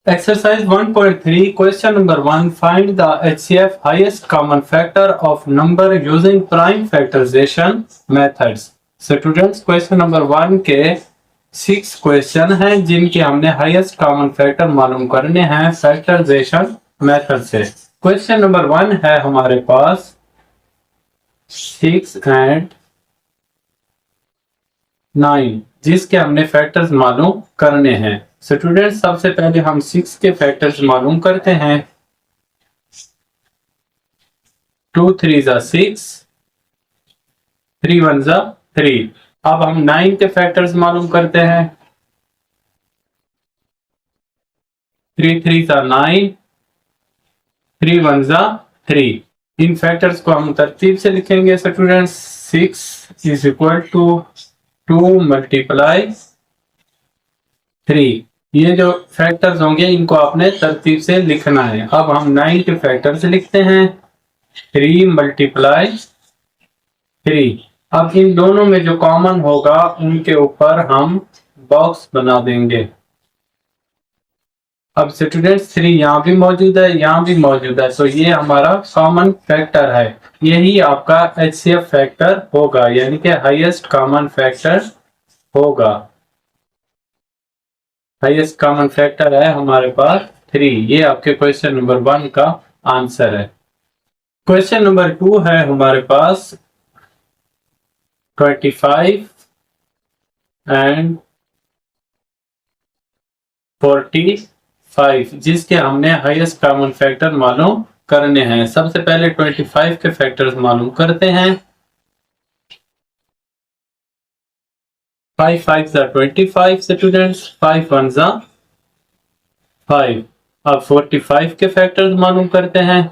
Exercise 1.3, question number 1. Find the HCF highest common factor of number using prime factorization methods. Students, question number 1 के 6 question हैं जिनके हमने highest common factor मालूम करने हैं factorisation method से। क्वेश्चन नंबर 1 है हमारे पास 6 and 9 जिसके हमने फैक्टर्स मालूम करने हैं। स्टूडेंट्स, सबसे पहले हम 6 के फैक्टर्स मालूम करते हैं। 2 3 ज़ा 6, 3 1 ज़ा 3। अब हम 9 के फैक्टर्स मालूम करते हैं। 3 3 ज़ा 9, 3 1 ज़ा 3। इन फैक्टर्स को हम तरतीब से लिखेंगे। Students, 6 is equal to 2 multiply 3। ये जो फैक्टर्स होंगे इनको आपने तरतीब से लिखना है। अब हम 9 के फैक्टर्स लिखते हैं। 3 मल्टीप्लाई 3। अब इन दोनों में जो कॉमन होगा उनके ऊपर हम बॉक्स बना देंगे। अब स्टूडेंट्स, 3 यहाँ भी मौजूद है, यहाँ भी मौजूद है, तो ये हमारा कॉमन फैक्टर है। यही आपका एचसीएफ फैक्टर होगा, यानी कि हाईएस्ट कॉमन फैक्टर होगा। हाईएस्ट कॉमन फैक्टर है हमारे पास 3। ये आपके क्वेश्चन नंबर 1 का आंसर है। क्वेश्चन नंबर 2 है हमारे पास 25 and 45 जिसके हमने हाईएस्ट कॉमन फैक्टर मालूम करने हैं। सबसे पहले 25 के फैक्टर्स मालूम करते हैं। 5 5 ज़ा 25 स्टूडेंट्स, 5 1 ज़ा 5। अब 45 के फैक्टर्स मालूम करते हैं।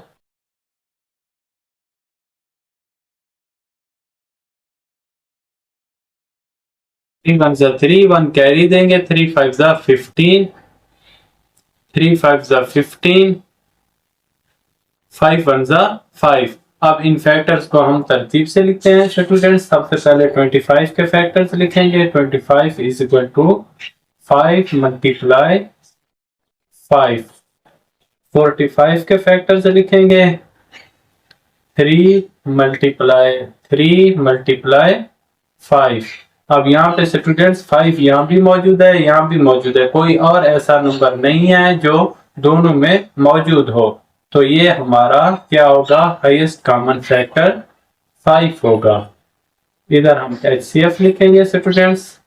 3 1 ज़ा 3, 1 कैरी देंगे। 3 5 ज़ा 15, 3 5 ज़ा 15, 5 1 ज़ा 5। अब इन फैक्टर्स को हम तरतीब से लिखते हैं। स्टूडेंट्स, सबसे पहले 25 के फैक्टर्स लिखेंगे। 25 इज इक्वल टू 5 मल्टीप्लाई 5। 45 के फैक्टर्स लिखेंगे। 3 मल्टीप्लाई 3 मल्टीप्लाई 5। अब यहाँ पे स्टूडेंट्स 5 यहाँ भी मौजूद है, यहाँ भी मौजूद है, कोई और ऐसा नंबर नहीं है जो दोनों में मौजूद हो, तो ये हमारा क्या होगा, हाईएस्ट कॉमन फैक्टर 5 होगा। इधर हम एचसीएफ लिखेंगे स्टूडेंट्स।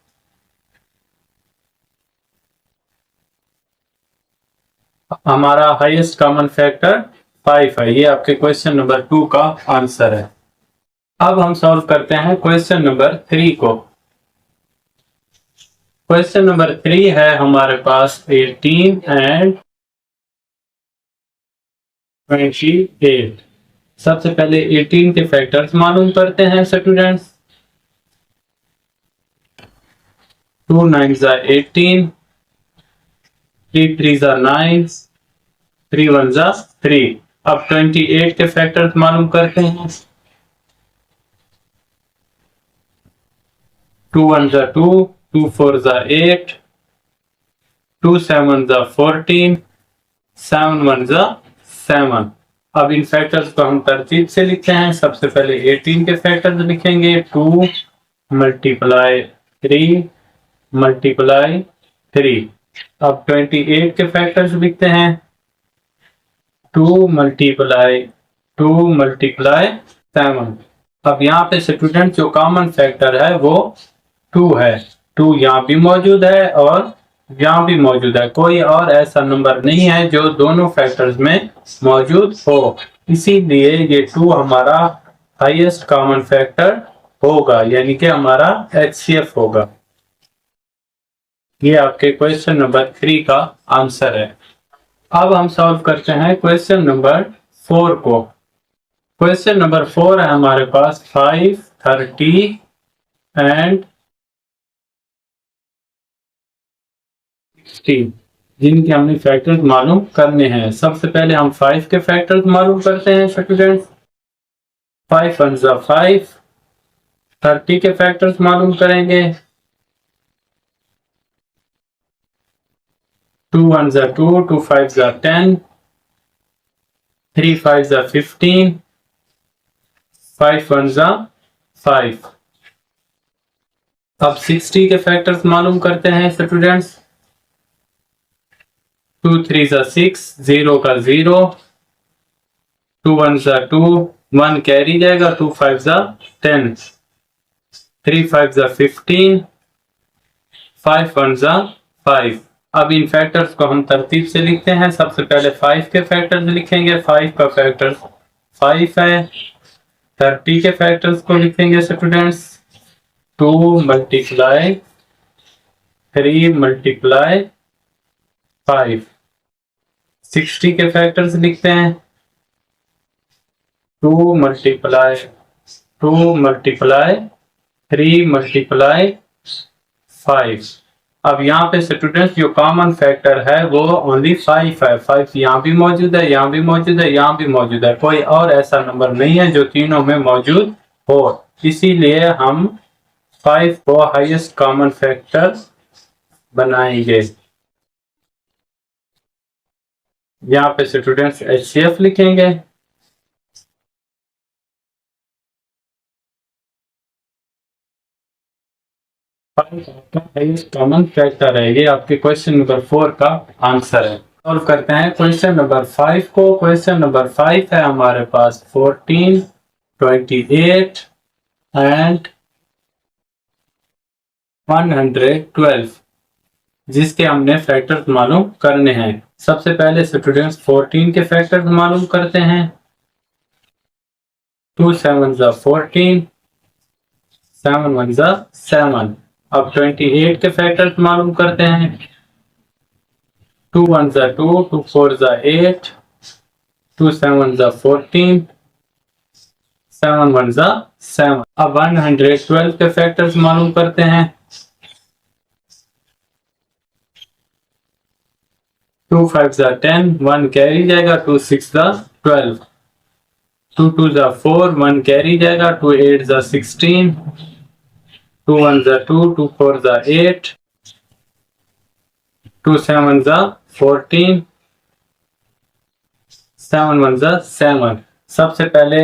हमारा हाईएस्ट कॉमन फैक्टर 5 है। ये आपके क्वेश्चन नंबर 2 का आंसर है। अब हम सॉल्व करते हैं क्वेश्चन नंबर 3 को। क्वेश्चन नंबर 3 है हमारे पास 18 and 28। सबसे पहले 18 के फैक्टर्स मालूम करते हैं स्टूडेंट्स। 2 9 ज़ा 18, 3 3 ज़ा 9, 3 1 ज़ा 3। अब 28 के फैक्टर्स मालूम करते हैं। 2 1 ज़ा 2, 2 4 ज़ा 8, 2 7 ज़ा 14, 7 1 ज़ा 7। अब इन फैक्टर्स को हम तरतीब से लिखते हैं। सबसे पहले 18 के फैक्टर्स लिखेंगे। 2 मल्टीप्लाई 3 मल्टीप्लाई 3। अब 28 के फैक्टर्स लिखते हैं। 2 मल्टीप्लाई 2 मल्टीप्लाई 7। अब यहाँ पे स्टूडेंट जो कॉमन फैक्टर है वो 2 है। 2 यहाँ भी मौजूद है और यहाँ भी मौजूद है, कोई और ऐसा नंबर नहीं है जो दोनों फैक्टर्स में मौजूद हो, इसीलिए ये 2 हमारा हाईएस्ट कॉमन फैक्टर होगा, यानी कि हमारा एचसीएफ होगा। ये आपके क्वेश्चन नंबर 3 का आंसर है। अब हम सॉल्व करते हैं क्वेश्चन नंबर 4 को। क्वेश्चन नंबर 4 है हमारे पास 5 30 and 16 जिनके हमने फैक्टर्स मालूम करने हैं। सबसे पहले हम 5 के फैक्टर्स मालूम करते हैं स्टूडेंट्स। 5 1 ज़ा 5, 30 के फैक्टर्स मालूम करेंगे। 2 1 जा 2, 2 5 जा 10, 3 5 जा 15, 5 1 जा 5। अब 60 के फैक्टर्स मालूम करते हैं स्टूडेंट्स। 2 3 जा 6, 0 का 0, 2 1 जा 2, 1 कैरी जाएगा, 2 5 जा 10, 3 5 जा 15, 5 1 जा 5। अब इन फैक्टर्स को हम तरतीब से लिखते हैं। सबसे पहले 5 के फैक्टर्स लिखेंगे। 5 का फैक्टर 5 है। 30 के फैक्टर्स को लिखेंगे स्टूडेंट्स। 2 multiply 3 multiply 5। 60 के फैक्टर्स लिखते हैं। 2 मल्टीप्लाई 2 मल्टीप्लाई 3 मल्टीप्लाई 5। अब यहाँ पे स्टूडेंट्स जो कॉमन फैक्टर है वो ओनली 5 है। 5 यहाँ भी मौजूद है, यहाँ भी मौजूद है, यहाँ भी मौजूद है। कोई और ऐसा नंबर नहीं है जो तीनों में मौजूद हो। इसीलिए हम 5 को हाईएस्ट कॉमन फैक्टर बनाएंगे। यहाँ पे स्टूडेंट्स HCF लिखेंगे। हाईएस्ट कॉमन फैक्टर है। ये आपके क्वेश्चन नंबर 4 का आंसर है। सॉल्व करते हैं क्वेश्चन नंबर 5 को। क्वेश्चन नंबर 5 है हमारे पास 14, 28 एंड 112, जिसके हमने फैक्टर्स मालूम करने हैं। सबसे पहले स्टूडेंट्स 14 के फैक्टर्स मालूम करते हैं। 2 7 जा 14, 7 1 जा 7। अब 28 के फैक्टर्स मालूम करते हैं। 2 1 जा 2, 2 4 जा 8, 2 7 जा 14, 7 1 जा 7। अब 112 के फैक्टर्स मालूम करते हैं। 2 5 जा 10, 1 कैरी जाएगा, 2 6 जा 12, 2 2 जा 4, 1 कैरी जाएगा, 2 8 जा 16, 2 1 जा 2, 2 4 जा 8, 2 7 जा 14, 7 1 जा 7। सबसे पहले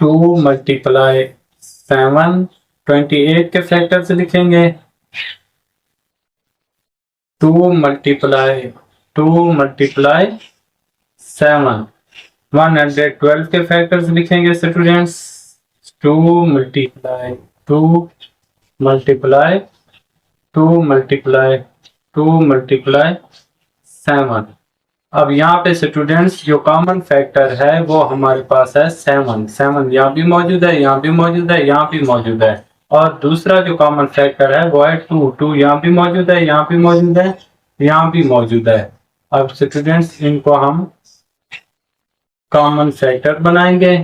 2 मल्टीप्लाई 7, 28 के फैक्टर्स लिखेंगे। 2 मल्टीप्लाई 2 मल्टीप्लाई 7, 112 के फैक्टर्स लिखेंगे students. 2 multiply 2 multiply 2 multiply 2 multiply 7। अब यहाँ पे स्टूडेंट्स जो कॉमन फैक्टर है वो हमारे पास है 7। 7 यहाँ भी मौजूद है, यहाँ भी मौजूद है, यहाँ भी मौजूद है। और दूसरा जो कॉमन फैक्टर है वो है 2। 2 यहाँ भी मौजूद है, यहाँ भी मौजूद है, यहाँ भी मौजूद है। अब स्टूडेंट्स इनको हम कॉमन फैक्टर बनाएंगे।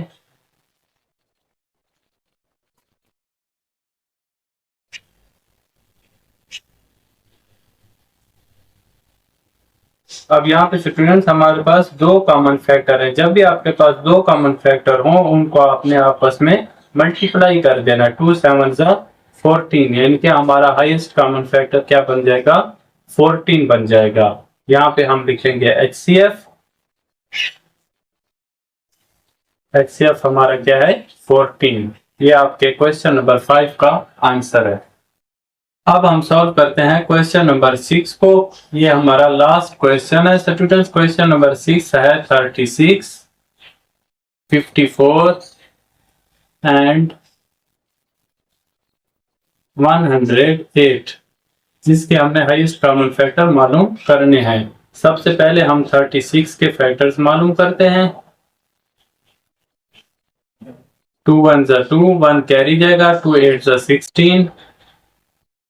अब यहाँ पे स्टूडेंट्स हमारे पास 2 कॉमन फैक्टर है। जब भी आपके पास 2 कॉमन फैक्टर हो उनको अपने आपस में मल्टीप्लाई कर देना। 2 7 जा 14, यानी कि हमारा हाईएस्ट कॉमन फैक्टर क्या बन जाएगा? 14 बन जाएगा। यहाँ पे हम लिखेंगे HCF। HCF हमारा क्या है? 14। ये आपके क्वेश्चन नंबर 5 का आंसर है। अब हम सॉल्व करते हैं क्वेश्चन नंबर 6 को। ये हमारा लास्ट क्वेश्चन है स्टूडेंट्स। क्वेश्चन नंबर 6 है 36, 54 एंड 108, जिसके हमने हाईएस्ट कॉमन फैक्टर मालूम करने हैं। सबसे पहले हम 36 के फैक्टर्स मालूम करते हैं। 2 1 जा 2, 1 कैरी जाएगा, 2 8 जा 16,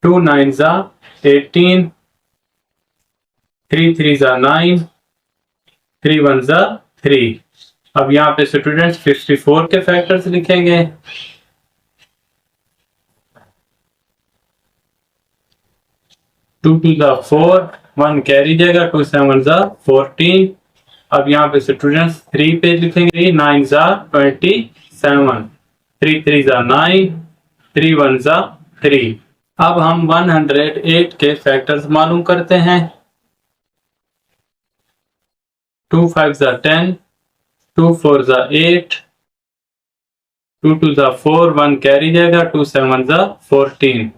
2 9 जा 18, 3 3 जा 9, 3 1 जा 3। अब यहाँ पे स्टूडेंट्स 54 के फैक्टर्स लिखेंगे। 2 2 जा 4, 1 कैरी जाएगा, 2 7 जा 14। अब यहाँ पे स्टूडेंट्स 3 पे लिखेंगे। 9 जा 27, 3 3 जा 9, 3 1 जा 3। अब हम 108 के फैक्टर्स मालूम करते हैं। 2 5 जा 10, 2 4 जा 8, 2 2 जा 4, 1 कैरी जाएगा, 2 7 जा 14,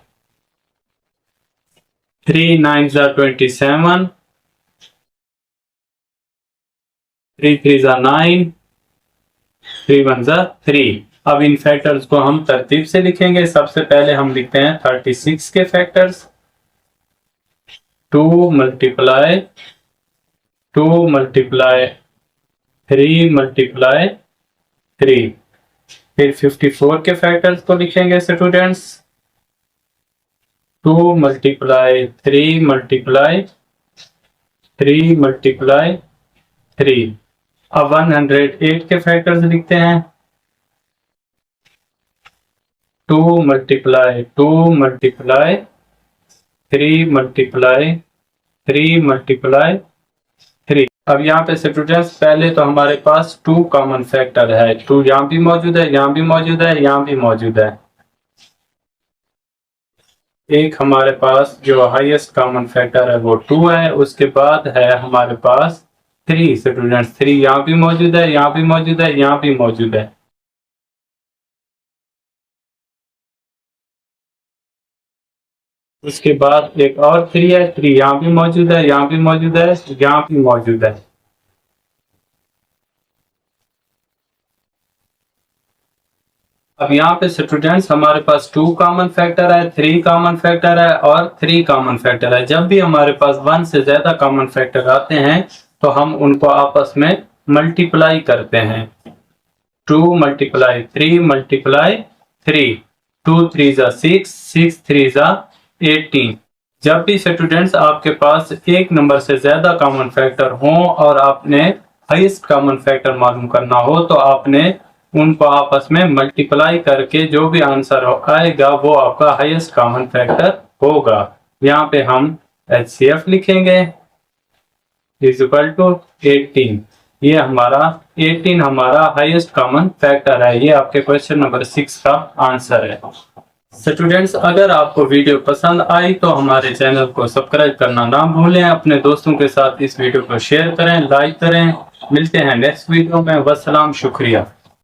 3 9 जा 27, 3 3 जा 9, 3 1 जा 3। अब इन फैक्टर्स को हम तरतीब से लिखेंगे। सबसे पहले हम लिखते हैं 36 के फैक्टर्स। 2 multiply 2 multiply 3 multiply 3। फिर 54 के फैक्टर्स को लिखेंगे स्टूडेंट्स। 2 multiply 3 multiply 3 multiply 3। अब 108 के फैक्टर्स लिखते हैं। 2 मल्टीप्लाई 2 मल्टीप्लाई 3 मल्टीप्लाई 3 मल्टीप्लाई 3। अब यहाँ पे स्टूडेंट्स पहले तो हमारे पास 2 कॉमन फैक्टर है। 2 यहाँ भी मौजूद है, यहाँ भी मौजूद है, यहाँ भी मौजूद है। एक हमारे पास जो हाईएस्ट कॉमन फैक्टर है वो 2 है। उसके बाद है हमारे पास 3 स्टूडेंट्स। 3 यहाँ भी मौजूद है, यहाँ भी मौजूद है, यहाँ भी मौजूद है। उसके बाद एक और 3 है। 3 यहाँ भी मौजूद है, यहाँ भी मौजूद है, यहाँ भी मौजूद है। अब यहाँ पे स्टूडेंट्स हमारे पास 2 कॉमन फैक्टर है, 3 कॉमन फैक्टर है और 3 कॉमन फैक्टर है। जब भी हमारे पास 1 से ज्यादा कॉमन फैक्टर आते हैं तो हम उनको आपस में मल्टीप्लाई करते हैं। 2 मल्टीप्लाई 3 मल्टीप्लाई 3। 2 3 जा 6, 6 3 जा 18। जब भी स्टूडेंट्स आपके पास एक नंबर से ज्यादा कॉमन फैक्टर हो और आपने हाईएस्ट कॉमन फैक्टर मालूम करना हो तो आपने उनको आपस में मल्टीप्लाई करके जो भी आंसर आएगा वो आपका हाईएस्ट कॉमन फैक्टर होगा। यहाँ पे हम HCF लिखेंगे इज इक्वल टू 18। ये हमारा 18 हमारा हाईएस्ट कॉमन फैक्टर है। ये आपके क्वेश्चन नंबर 6 का आंसर है। स्टूडेंट्स अगर आपको वीडियो पसंद आई तो हमारे चैनल को सब्सक्राइब करना ना भूलें। अपने दोस्तों के साथ इस वीडियो को शेयर करें, लाइक करें। मिलते हैं नेक्स्ट वीडियो में। वस्सलाम, शुक्रिया।